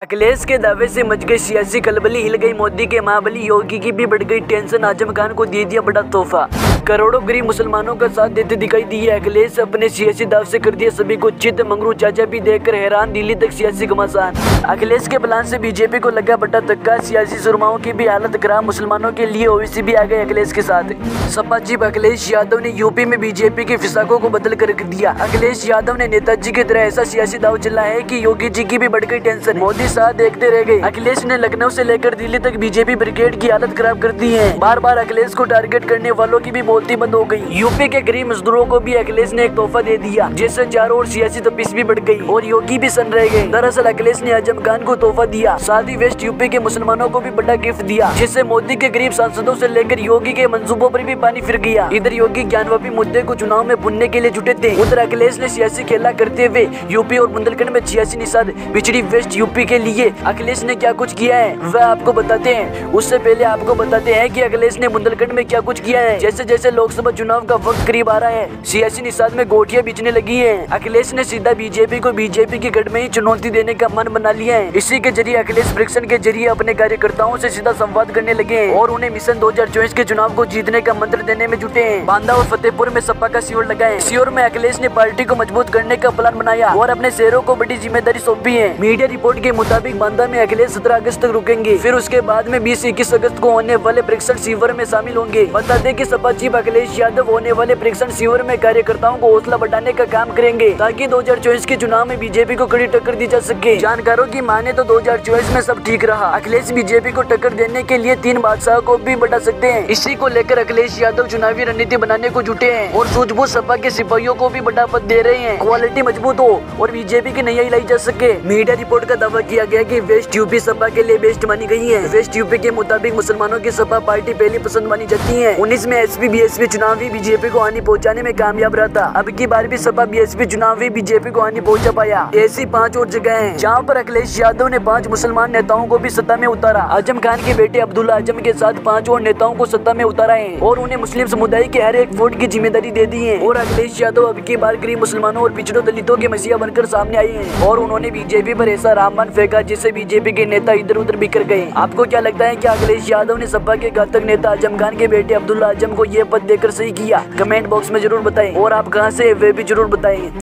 अखिलेश के दावे से मच गई सियासी खलबली, हिल गई मोदी के महाबली, योगी की भी बढ़ गई टेंशन, आजम खान को दे दिया बड़ा तोहफा। करोड़ों गरीब मुसलमानों का साथ देते दिखाई दिए अखिलेश, अपने सियासी दाव से कर दिया सभी को चित। मंगरू चाचा भी देखकर हैरान, दिल्ली तक सियासी घमासान। अखिलेश के प्लान से बीजेपी को लगा बड़ा धक्का, सियासी सुरमाओं की भी हालत खराब, मुसलमानों के लिए ओवैसी भी आ गए अखिलेश के साथ। सपा चीफ अखिलेश यादव ने यूपी में बीजेपी के फिसाकों को बदल कर रख दिया। अखिलेश यादव ने नेताजी की तरह ऐसा सियासी दाव चला है कि योगी जी की भी बढ़ गई टेंशन, मोदी साथ देखते रह गए। अखिलेश ने लखनऊ से लेकर दिल्ली तक बीजेपी ब्रिगेड की हालत खराब कर दी है। बार बार अखिलेश को टारगेट करने वालों की भी बोलती बंद हो गई। यूपी के गरीब मजदूरों को भी अखिलेश ने एक तोहफा दे दिया, जिससे चारों ओर सियासी तपिश भी बढ़ गई और योगी भी सन रह गए। दरअसल अखिलेश ने आजम खान को तोहफा दिया, साथ ही वेस्ट यूपी के मुसलमानों को भी बड़ा गिफ्ट दिया, जिससे मोदी के गरीब सांसदों से लेकर योगी के मंसूबों पर भी पानी फिर गया। इधर योगी ज्ञानवापी मुद्दे को चुनाव में भुनने के लिए जुटे थे, उधर अखिलेश ने सियासी खेला करते हुए यूपी और बुंदेलखंड में 86 निषाद पिछड़ी वेस्ट यूपी के लिए अखिलेश ने क्या कुछ किया है वह आपको बताते हैं। उससे पहले आपको बताते हैं कि अखिलेश ने बुंदेलखंड में क्या कुछ किया है। जैसे जैसे लोकसभा चुनाव का वक्त करीब आ रहा है, सियासी निषाद में गोटियां बिछने लगी है। अखिलेश ने सीधा बीजेपी को बीजेपी के गढ़ में ही चुनौती देने का मन बना लिया है। इसी के जरिए अखिलेश परीक्षण के जरिए अपने कार्यकर्ताओं से सीधा संवाद करने लगे हैं और उन्हें मिशन 2024 के चुनाव को जीतने का मंत्र देने में जुटे हैं। बांदा और फतेहपुर में सपा का शिविर लगाए। शिविर में अखिलेश ने पार्टी को मजबूत करने का प्लान बनाया और अपने शहरों को बड़ी जिम्मेदारी सौंपी है। मीडिया रिपोर्ट के मुताबिक बांदा में अखिलेश 17 अगस्त तक रुकेंगे, फिर उसके बाद में 20-21 अगस्त को होने वाले परीक्षण शिविर में शामिल होंगे। बता दें कि सपा चीफ अखिलेश यादव होने वाले परीक्षण शिविर में कार्यकर्ताओं को हौसला बढ़ाने का काम करेंगे, ताकि 2024 के चुनाव में बीजेपी को कड़ी टक्कर दी जा सके। जानकारों की माने तो 2024 में सब ठीक रहा। अखिलेश बीजेपी को टक्कर देने के लिए 3 बादशाह को भी बढ़ा सकते हैं। इसी को लेकर अखिलेश यादव चुनावी रणनीति बनाने को जुटे हैं और सूझबूझ सपा के सिपाहियों को भी बड़ा पद दे रहे हैं। क्वालिटी मजबूत हो और बीजेपी की नैया लाई जा सके। मीडिया रिपोर्ट का दावा किया गया कि वेस्ट यूपी सपा के लिए बेस्ट मानी गई है। वेस्ट यूपी के मुताबिक मुसलमानों की सपा पार्टी पहली पसंद मानी जाती है। 19 में एसपी बीएसपी चुनाव भी बीजेपी को हानि पहुंचाने में कामयाब रहा था। अब की बार भी सपा बीएसपी चुनाव भी बीजेपी को हानि पहुंचा पाया। ऐसी 5 और जगह हैं जहां पर अखिलेश यादव ने 5 मुसलमान नेताओं को भी सत्ता में उतारा। आजम खान के बेटे अब्दुल्ला आजम के साथ 5 और नेताओं को सत्ता में उतारा है और उन्हें मुस्लिम समुदाय के हर एक वोट की जिम्मेदारी दे दी है। और अखिलेश यादव अब की बार गरीब मुसलमानों और पिछड़ों दलितों के मसीहा बनकर सामने आए हैं और उन्होंने बीजेपी पर ऐसा रामबाण फेंका जिससे बीजेपी के नेता इधर उधर बिखर गए। आपको क्या लगता है कि अखिलेश यादव ने सपा के घातक नेता आजम खान के बेटे अब्दुल्ला आजम को ये पद देकर सही किया? कमेंट बॉक्स में जरूर बताएं और आप कहां से वे भी जरूर बताएं।